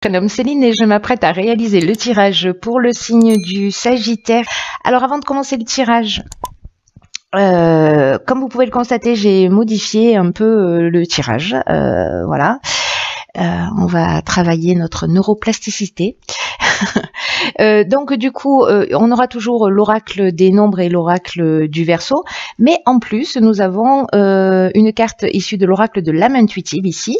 Prénom Céline et je m'apprête à réaliser le tirage pour le signe du Sagittaire. Alors avant de commencer le tirage, comme vous pouvez le constater, j'ai modifié un peu le tirage. Voilà. On va travailler notre neuroplasticité. Donc du coup, on aura toujours l'oracle des nombres et l'oracle du Verseau, mais en plus, nous avons une carte issue de l'oracle de l'âme intuitive ici,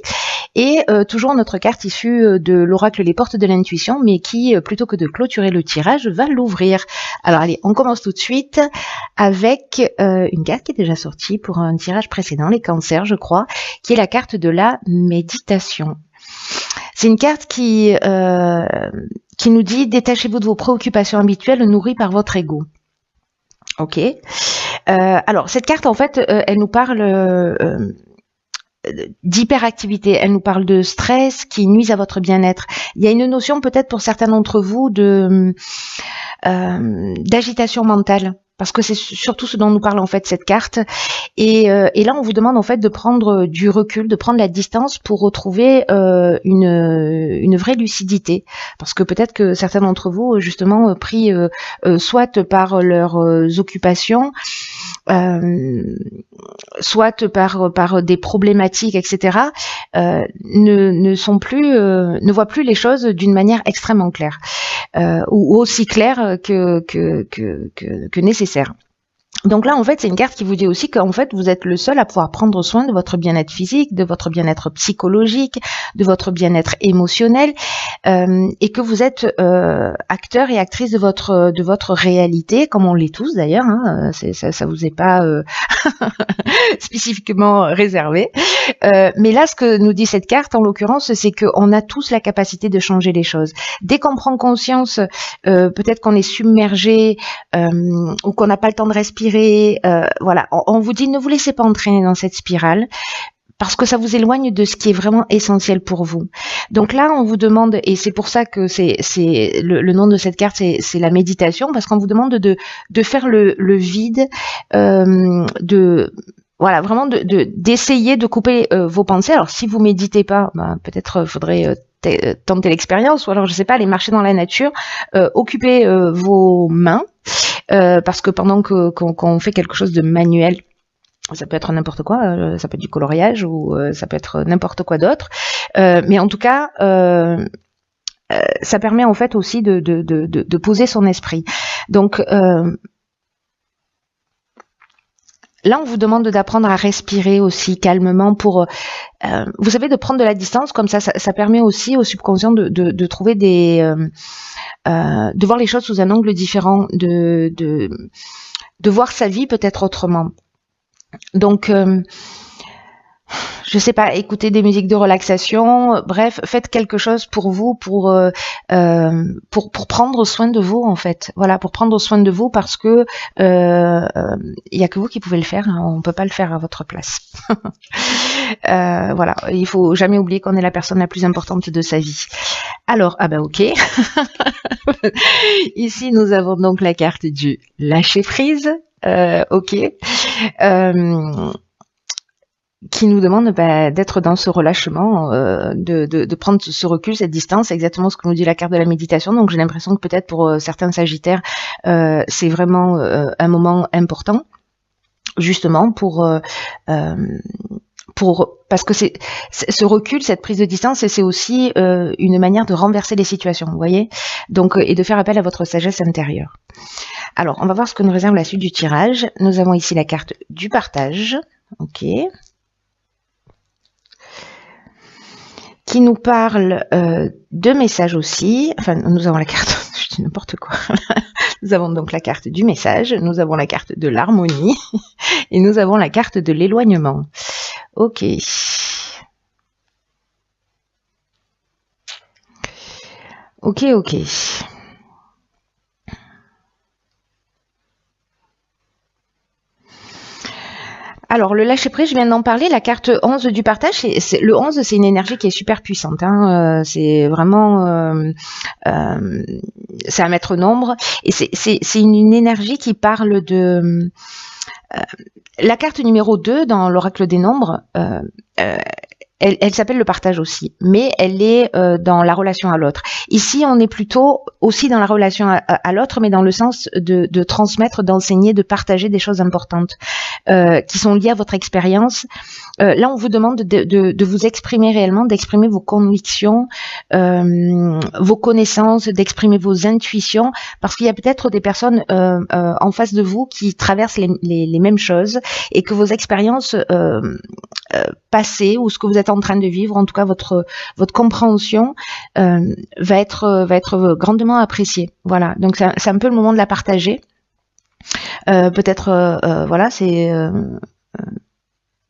et toujours notre carte issue de l'oracle les portes de l'intuition, mais qui, plutôt que de clôturer le tirage, va l'ouvrir. Alors allez, on commence tout de suite avec une carte qui est déjà sortie pour un tirage précédent, les cancers, je crois, qui est la carte de la méditation. C'est une carte qui nous dit « Détachez-vous de vos préoccupations habituelles nourries par votre ego ». Ok. Alors, cette carte, en fait, elle nous parle d'hyperactivité, elle nous parle de stress qui nuise à votre bien-être. Il y a une notion, peut-être pour certains d'entre vous, d'agitation mentale. Parce que c'est surtout ce dont nous parle en fait cette carte. Et là, on vous demande en fait de prendre du recul, de prendre la distance pour retrouver une vraie lucidité. Parce que peut-être que certains d'entre vous, justement, pris soit par leurs occupations, soit par des problématiques, etc., ne voient plus les choses d'une manière extrêmement claire. Ou aussi clair que nécessaire. Donc là, en fait, c'est une carte qui vous dit aussi qu'en fait, vous êtes le seul à pouvoir prendre soin de votre bien-être physique, de votre bien-être psychologique, de votre bien-être émotionnel, et que vous êtes acteur et actrice de votre réalité, comme on l'est tous d'ailleurs. Hein, ça vous est pas spécifiquement réservé. Mais là, ce que nous dit cette carte, en l'occurrence, c'est qu'on a tous la capacité de changer les choses. Dès qu'on prend conscience, peut-être qu'on est submergé ou qu'on n'a pas le temps de respirer, voilà, on vous dit ne vous laissez pas entraîner dans cette spirale parce que ça vous éloigne de ce qui est vraiment essentiel pour vous. Donc là, on vous demande, et c'est pour ça que c'est le nom de cette carte, c'est la méditation, parce qu'on vous demande de faire le vide, voilà, vraiment d'essayer de couper vos pensées. Alors si vous méditez pas, peut-être faudrait tenter l'expérience, ou alors je sais pas, aller marcher dans la nature, occuper vos mains, parce que pendant qu'on fait quelque chose de manuel, ça peut être n'importe quoi, ça peut être du coloriage ou ça peut être n'importe quoi d'autre, mais en tout cas ça permet en fait aussi de poser son esprit. Donc là, on vous demande d'apprendre à respirer aussi calmement pour, vous savez, de prendre de la distance, comme ça permet aussi au subconscient de trouver de voir les choses sous un angle différent, de voir sa vie peut-être autrement. Donc, je sais pas, écoutez des musiques de relaxation, bref, faites quelque chose pour vous, pour prendre soin de vous en fait. Voilà, pour prendre soin de vous parce que y a que vous qui pouvez le faire, hein, on peut pas le faire à votre place. Voilà, il faut jamais oublier qu'on est la personne la plus importante de sa vie. Alors, ok. Ici, nous avons donc la carte du lâcher prise. Ok. Qui nous demande d'être dans ce relâchement, de prendre ce recul, cette distance, c'est exactement ce que nous dit la carte de la méditation. Donc j'ai l'impression que peut-être pour certains Sagittaires, c'est vraiment un moment important, justement parce que c'est ce recul, cette prise de distance, et c'est aussi une manière de renverser les situations, vous voyez, donc et de faire appel à votre sagesse intérieure. Alors, on va voir ce que nous réserve la suite du tirage. Nous avons ici la carte du partage, ok, qui nous parle de messages aussi. Enfin, nous avons la carte, je dis n'importe quoi. Nous avons donc la carte du message, nous avons la carte de l'harmonie et nous avons la carte de l'éloignement. Ok. Ok. Alors, le lâcher-prise, je viens d'en parler, la carte 11 du partage, le 11, c'est une énergie qui est super puissante. Hein, c'est vraiment... c'est un maître nombre. Et c'est une énergie qui parle de... la carte numéro 2 dans l'oracle des nombres, elle s'appelle le partage aussi, mais elle est dans la relation à l'autre. Ici, on est plutôt aussi dans la relation à l'autre, mais dans le sens de transmettre, d'enseigner, de partager des choses importantes qui sont liées à votre expérience. Là, on vous demande de vous exprimer réellement, d'exprimer vos convictions, vos connaissances, d'exprimer vos intuitions, parce qu'il y a peut-être des personnes en face de vous qui traversent les mêmes choses et que vos expériences passées ou ce que vous êtes en train de vivre, en tout cas votre compréhension va être grandement appréciée. Voilà, donc c'est un peu le moment de la partager. Peut-être voilà, c'est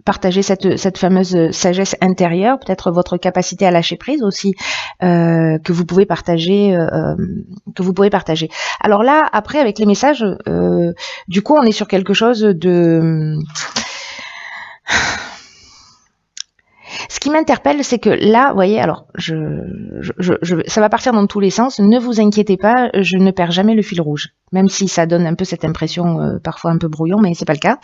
partager cette fameuse sagesse intérieure, peut-être votre capacité à lâcher prise aussi, que vous pouvez partager. Alors là, après, avec les messages, du coup, on est sur quelque chose de... Ce qui m'interpelle, c'est que là, vous voyez, alors, ça va partir dans tous les sens. Ne vous inquiétez pas, je ne perds jamais le fil rouge, même si ça donne un peu cette impression, parfois un peu brouillon, mais c'est pas le cas.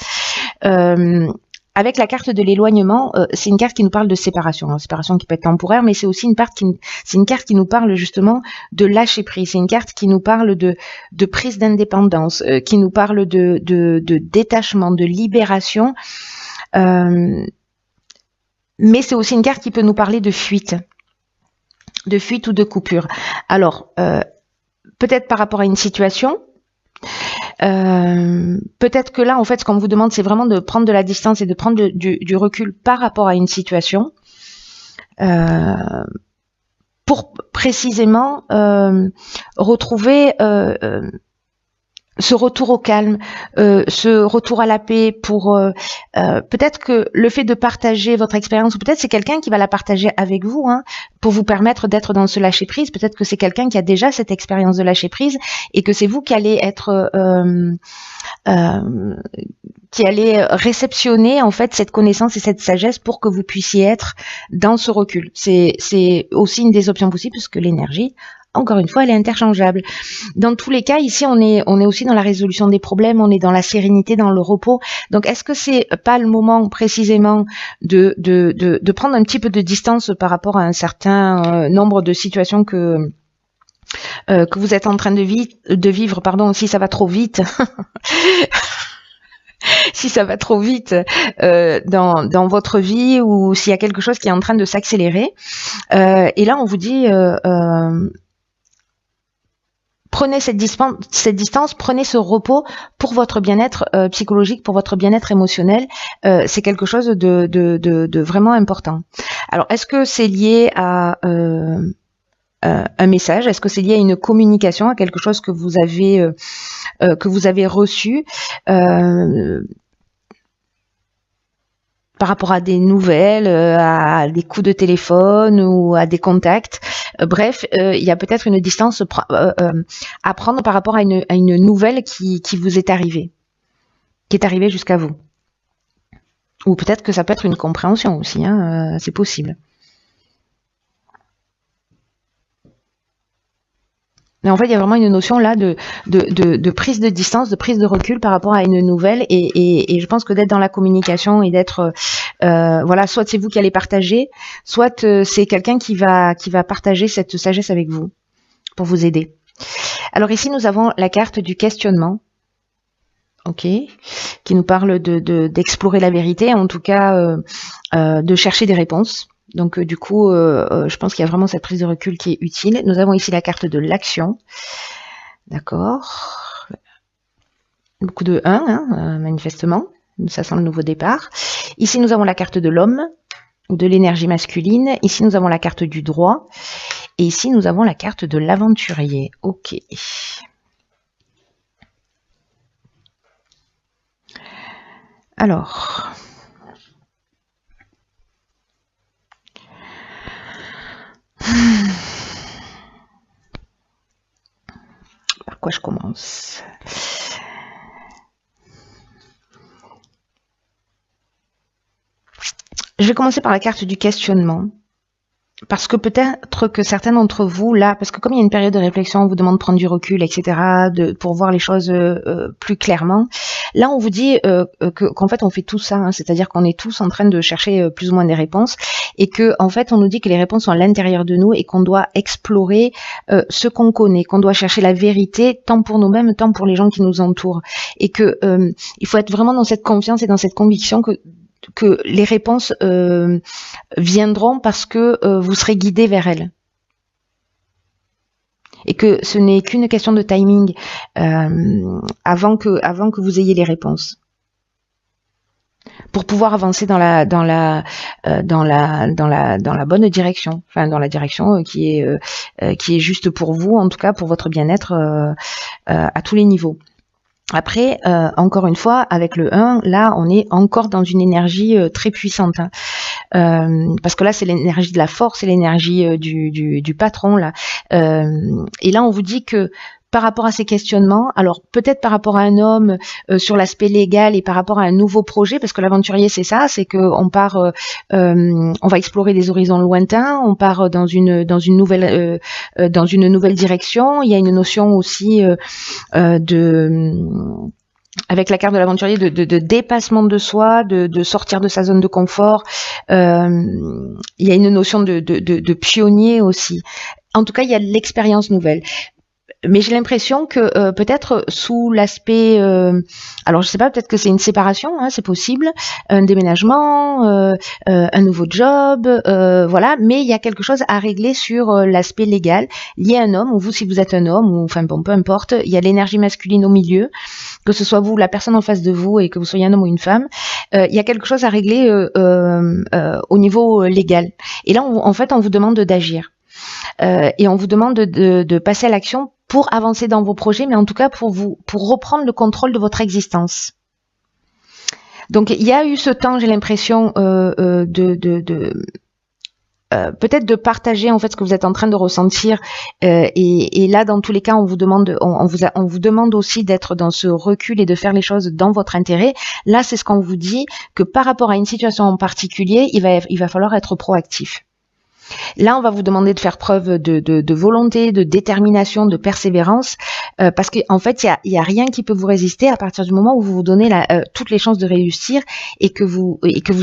Avec la carte de l'éloignement, c'est une carte qui nous parle de séparation. Alors, séparation qui peut être temporaire, mais c'est aussi une carte qui nous parle justement de lâcher prise. C'est une carte qui nous parle de prise d'indépendance, qui nous parle de détachement, de libération. Mais c'est aussi une carte qui peut nous parler de fuite ou de coupure. Alors, peut-être par rapport à une situation. Peut-être que là, en fait, ce qu'on vous demande, c'est vraiment de prendre de la distance et de prendre du recul par rapport à une situation pour précisément retrouver ce retour au calme, ce retour à la paix, pour peut-être que le fait de partager votre expérience, ou peut-être c'est quelqu'un qui va la partager avec vous, hein, pour vous permettre d'être dans ce lâcher prise. Peut-être que c'est quelqu'un qui a déjà cette expérience de lâcher prise et que c'est vous qui allez être qui allez réceptionner en fait cette connaissance et cette sagesse pour que vous puissiez être dans ce recul. C'est aussi une des options possibles, puisque l'énergie, encore une fois, elle est interchangeable. Dans tous les cas, ici, on est aussi dans la résolution des problèmes, on est dans la sérénité, dans le repos. Donc, est-ce que c'est pas le moment précisément de prendre un petit peu de distance par rapport à un certain nombre de situations que vous êtes en train de vivre, pardon, si ça va trop vite. Si ça va trop vite dans votre vie, ou s'il y a quelque chose qui est en train de s'accélérer. Et là, on vous dit... prenez cette distance, prenez ce repos pour votre bien-être psychologique, pour votre bien-être émotionnel. C'est quelque chose de vraiment important. Alors, est-ce que c'est lié à un message? Est-ce que c'est lié à une communication, à quelque chose que vous avez reçu par rapport à des nouvelles, à des coups de téléphone ou à des contacts? Bref, il y a peut-être une distance à prendre par rapport à une nouvelle qui vous est arrivée, qui est arrivée jusqu'à vous. Ou peut-être que ça peut être une compréhension aussi, hein, c'est possible. Mais en fait, il y a vraiment une notion là de prise de distance, de prise de recul par rapport à une nouvelle, et je pense que d'être dans la communication et d'être voilà, soit c'est vous qui allez partager, soit c'est quelqu'un qui va partager cette sagesse avec vous pour vous aider. Alors ici, nous avons la carte du questionnement, ok, qui nous parle d'explorer la vérité, en tout cas de chercher des réponses. Donc du coup, je pense qu'il y a vraiment cette prise de recul qui est utile. Nous avons ici la carte de l'action. D'accord. Beaucoup de 1, hein, manifestement. Ça sent le nouveau départ. Ici, nous avons la carte de l'homme, ou de l'énergie masculine. Ici, nous avons la carte du droit. Et ici, nous avons la carte de l'aventurier. Ok. Alors... par quoi je commence? Je vais commencer par la carte du questionnement. parce que peut-être que certains d'entre vous, là, parce que comme il y a une période de réflexion, on vous demande de prendre du recul, etc., pour voir les choses plus clairement, là, on vous dit qu'en fait, on fait tout ça, hein, c'est-à-dire qu'on est tous en train de chercher plus ou moins des réponses, et que en fait, on nous dit que les réponses sont à l'intérieur de nous et qu'on doit explorer ce qu'on connaît, qu'on doit chercher la vérité, tant pour nous-mêmes, tant pour les gens qui nous entourent, et que il faut être vraiment dans cette confiance et dans cette conviction que les réponses viendront parce que vous serez guidé vers elles. Et que ce n'est qu'une question de timing avant que vous ayez les réponses. Pour pouvoir avancer dans la bonne direction, enfin dans la direction qui est juste pour vous, en tout cas pour votre bien-être à tous les niveaux. Après, encore une fois, avec le 1, là, on est encore dans une énergie très puissante. Hein. Parce que là, c'est l'énergie de la force, c'est l'énergie du patron. Là. Et là, on vous dit que par rapport à ces questionnements, alors peut-être par rapport à un homme sur l'aspect légal et par rapport à un nouveau projet, parce que l'aventurier c'est ça, c'est que on part, on va explorer des horizons lointains, on part dans une nouvelle direction. Il y a une notion aussi avec la carte de l'aventurier de dépassement de soi, de sortir de sa zone de confort. Il y a une notion de pionnier aussi. En tout cas, il y a de l'expérience nouvelle. Mais j'ai l'impression que peut-être sous l'aspect, alors je sais pas, peut-être que c'est une séparation, hein, c'est possible, un déménagement, un nouveau job, voilà. Mais il y a quelque chose à régler sur l'aspect légal lié à un homme, ou vous si vous êtes un homme, ou enfin bon, peu importe. Il y a l'énergie masculine au milieu, que ce soit vous, la personne en face de vous, et que vous soyez un homme ou une femme. Il y a quelque chose à régler au niveau légal. Et là, en fait, on vous demande d'agir. Et on vous demande de passer à l'action pour avancer dans vos projets, mais en tout cas pour reprendre le contrôle de votre existence. Donc il y a eu ce temps, j'ai l'impression, peut-être de partager en fait ce que vous êtes en train de ressentir, et là dans tous les cas on vous demande aussi d'être dans ce recul et de faire les choses dans votre intérêt. Là c'est ce qu'on vous dit, que par rapport à une situation en particulier, il va falloir être proactif. Là, on va vous demander de faire preuve de volonté, de détermination, de persévérance, parce qu'en fait, il y a rien qui peut vous résister à partir du moment où vous vous donnez toutes les chances de réussir et que vous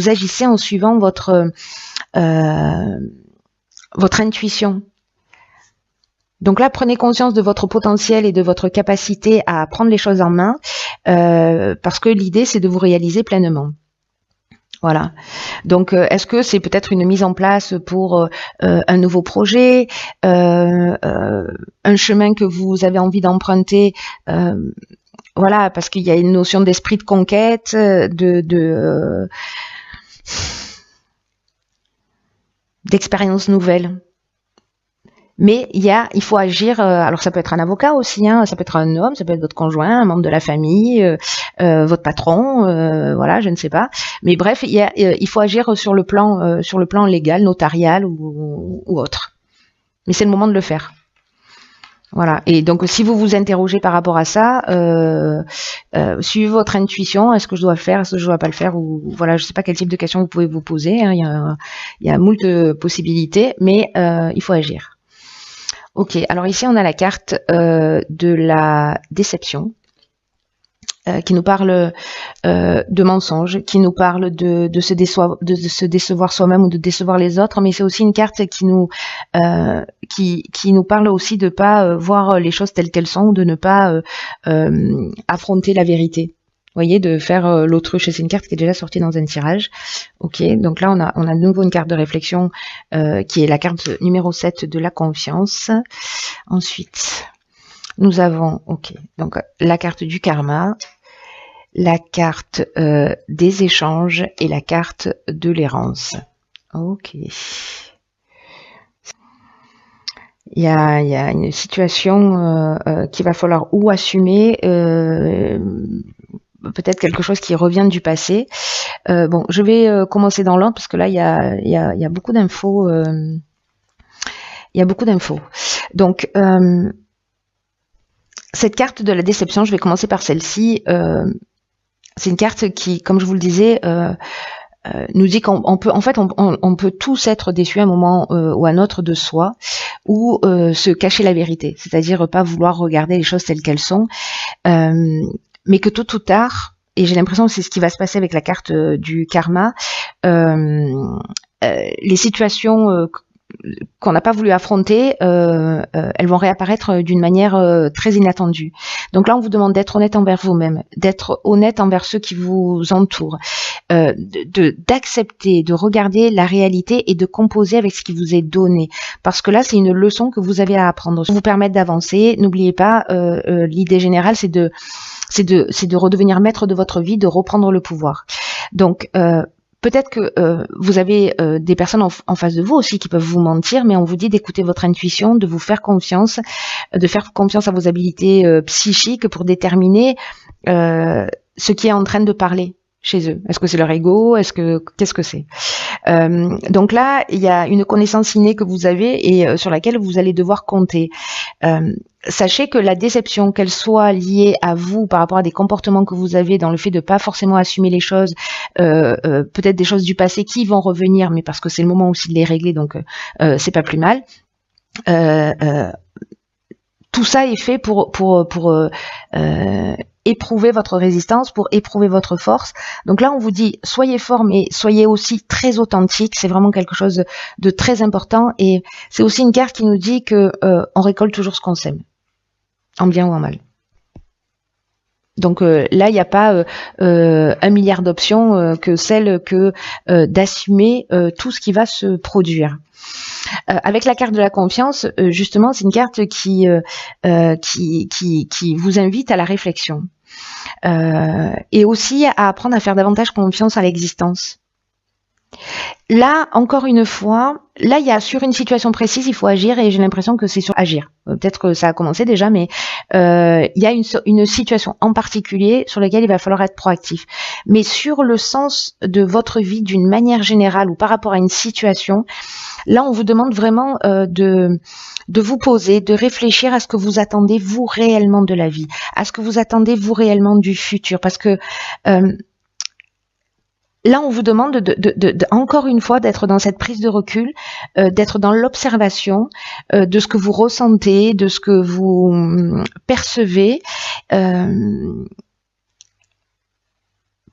agissez en suivant votre intuition. Donc là, prenez conscience de votre potentiel et de votre capacité à prendre les choses en main, parce que l'idée, c'est de vous réaliser pleinement. Voilà. Donc, est-ce que c'est peut-être une mise en place pour un nouveau projet, un chemin que vous avez envie d'emprunter, voilà, parce qu'il y a une notion d'esprit de conquête, d'expérience nouvelle. Mais il faut agir. Alors ça peut être un avocat aussi, hein, ça peut être un homme, ça peut être votre conjoint, un membre de la famille, votre patron, voilà, je ne sais pas. Mais bref, il faut agir sur le plan légal, notarial ou autre. Mais c'est le moment de le faire. Voilà. Et donc si vous vous interrogez par rapport à ça, suivez votre intuition. Est-ce que je dois le faire, est-ce que je dois pas le faire, ou voilà, je sais pas quel type de questions vous pouvez vous poser. Hein, il y a moult possibilités, mais il faut agir. Ok, alors ici on a la carte de la déception qui nous parle de mensonges, qui nous parle de se décevoir soi-même ou de décevoir les autres, mais c'est aussi une carte qui nous parle aussi de pas voir les choses telles qu'elles sont, ou de ne pas affronter la vérité. Vous voyez, de faire l'autruche. C'est une carte qui est déjà sortie dans un tirage. Ok, donc là on a de nouveau une carte de réflexion qui est la carte numéro 7 de la confiance. Ensuite, nous avons donc la carte du karma, la carte des échanges et la carte de l'errance. Ok. Il y a une situation qu'il va falloir ou assumer, peut-être quelque chose qui revient du passé. Bon, je vais commencer dans l'ordre parce que là il y a beaucoup d'infos. Il y a beaucoup d'infos. Donc cette carte de la déception, je vais commencer par celle-ci. C'est une carte qui, comme je vous le disais, nous dit qu'on peut, en fait, on peut tous être déçus à un moment ou à un autre de soi, ou se cacher la vérité, c'est-à-dire pas vouloir regarder les choses telles qu'elles sont, mais que tôt ou tard, et j'ai l'impression que c'est ce qui va se passer avec la carte du karma, les situations qu'on n'a pas voulu affronter, elles vont réapparaître d'une manière très inattendue. Donc là, on vous demande d'être honnête envers vous-même, d'être honnête envers ceux qui vous entourent, d'accepter, de regarder la réalité et de composer avec ce qui vous est donné. Parce que là, c'est une leçon que vous avez à apprendre. Pour vous permettre d'avancer, n'oubliez pas, l'idée générale, c'est de redevenir maître de votre vie, de reprendre le pouvoir. Donc, peut-être que vous avez des personnes en face de vous aussi qui peuvent vous mentir, mais on vous dit d'écouter votre intuition, de vous faire confiance, de faire confiance à vos habiletés psychiques pour déterminer ce qui est en train de parler chez eux. Est-ce que c'est leur ego? Qu'est-ce que c'est? Donc là, il y a une connaissance innée que vous avez et sur laquelle vous allez devoir compter. Sachez que la déception, qu'elle soit liée à vous par rapport à des comportements que vous avez dans le fait de pas forcément assumer les choses, peut-être des choses du passé qui vont revenir, mais parce que c'est le moment aussi de les régler, donc c'est pas plus mal. Tout ça est fait pour éprouver votre résistance, pour éprouver votre force. Donc là, on vous dit, soyez fort, mais soyez aussi très authentique. C'est vraiment quelque chose de très important. Et c'est aussi une carte qui nous dit que on récolte toujours ce qu'on sème, en bien ou en mal. Donc là, il n'y a pas 1 milliard d'options que celle que d'assumer tout ce qui va se produire. Avec la carte de la confiance, justement, c'est une carte qui vous invite à la réflexion et aussi à apprendre à faire davantage confiance à l'existence. Là, encore une fois, là, il y a sur une situation précise, il faut agir et j'ai l'impression que c'est sur agir. Peut-être que ça a commencé déjà, mais il y a une situation en particulier sur laquelle il va falloir être proactif. Mais sur le sens de votre vie d'une manière générale ou par rapport à une situation, là, on vous demande vraiment de vous poser, de réfléchir à ce que vous attendez vous réellement de la vie, à ce que vous attendez vous réellement du futur, parce que là, on vous demande encore une fois d'être dans cette prise de recul, d'être dans l'observation de ce que vous ressentez, de ce que vous percevez,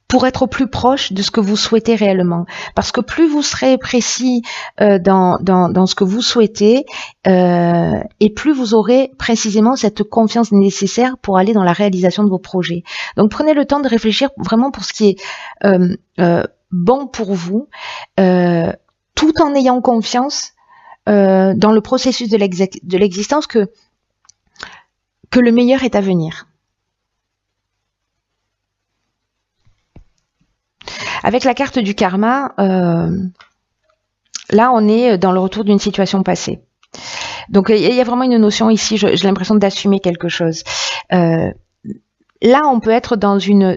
pour être au plus proche de ce que vous souhaitez réellement. Parce que plus vous serez précis dans ce que vous souhaitez, et plus vous aurez précisément cette confiance nécessaire pour aller dans la réalisation de vos projets. Donc prenez le temps de réfléchir vraiment pour ce qui est bon pour vous, tout en ayant confiance dans le processus de l'existence que le meilleur est à venir. Avec la carte du karma, là on est dans le retour d'une situation passée. Donc il y a vraiment une notion ici, j'ai l'impression d'assumer quelque chose. Là on peut être dans une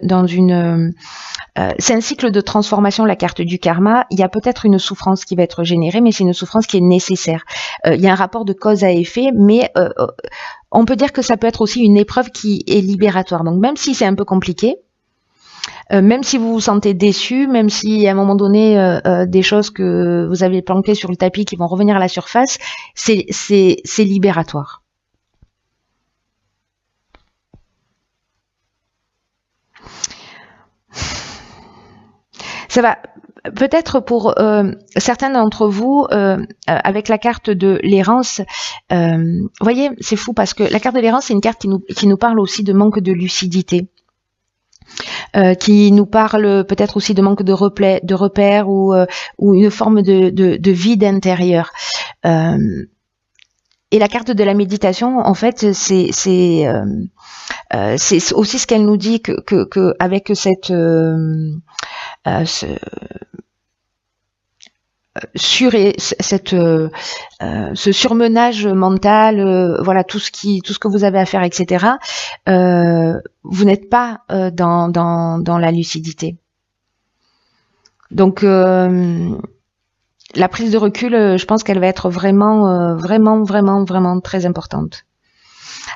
c'est un cycle de transformation, la carte du karma. Il y a peut-être une souffrance qui va être générée, mais c'est une souffrance qui est nécessaire. Il y a un rapport de cause à effet, mais on peut dire que ça peut être aussi une épreuve qui est libératoire. Donc même si c'est un peu compliqué, même si vous vous sentez déçu, même si à un moment donné des choses que vous avez planquées sur le tapis qui vont revenir à la surface, c'est libératoire. Ça va peut-être pour certains d'entre vous, avec la carte de l'errance, vous voyez, c'est fou parce que la carte de l'errance, c'est une carte qui nous parle aussi de manque de lucidité. Qui nous parle peut-être aussi de manque de repères ou une forme de vide intérieur. Et la carte de la méditation, en fait, c'est aussi ce qu'elle nous dit que avec cette ce surmenage mental, voilà tout ce que vous avez à faire, etc. Vous n'êtes pas dans la lucidité. Donc la prise de recul, je pense qu'elle va être vraiment très importante.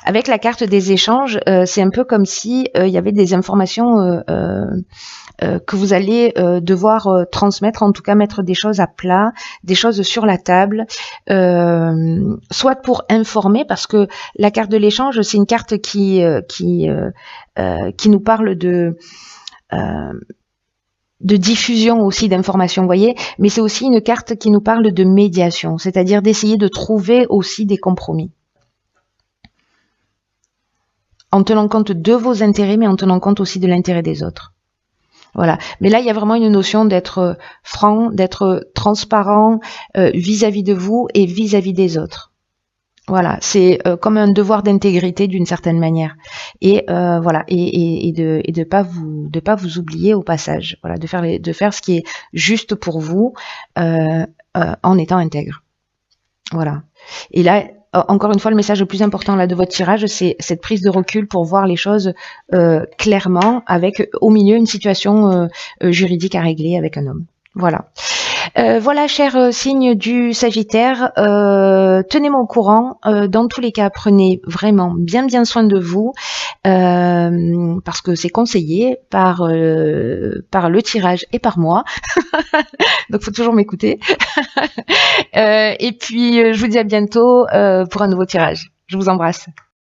avec la carte des échanges, c'est un peu comme si il y avait des informations que vous allez devoir transmettre, en tout cas mettre des choses à plat, des choses sur la table, soit pour informer, parce que la carte de l'échange, c'est une carte qui nous parle de diffusion aussi d'informations, vous voyez, mais c'est aussi une carte qui nous parle de médiation, c'est-à-dire d'essayer de trouver aussi des compromis. En tenant compte de vos intérêts, mais en tenant compte aussi de l'intérêt des autres. Voilà. Mais là, il y a vraiment une notion d'être franc, d'être transparent vis-à-vis de vous et vis-à-vis des autres. Voilà, c'est comme un devoir d'intégrité d'une certaine manière, et voilà, et de pas vous oublier au passage, voilà, de faire ce qui est juste pour vous en étant intègre, voilà. Et là, encore une fois, le message le plus important là de votre tirage, c'est cette prise de recul pour voir les choses clairement, avec au milieu une situation juridique à régler avec un homme, voilà. Voilà, cher signe du Sagittaire, tenez-moi au courant. Dans tous les cas, prenez vraiment bien soin de vous, parce que c'est conseillé par le tirage et par moi. Donc, faut toujours m'écouter. Et puis, je vous dis à bientôt pour un nouveau tirage. Je vous embrasse.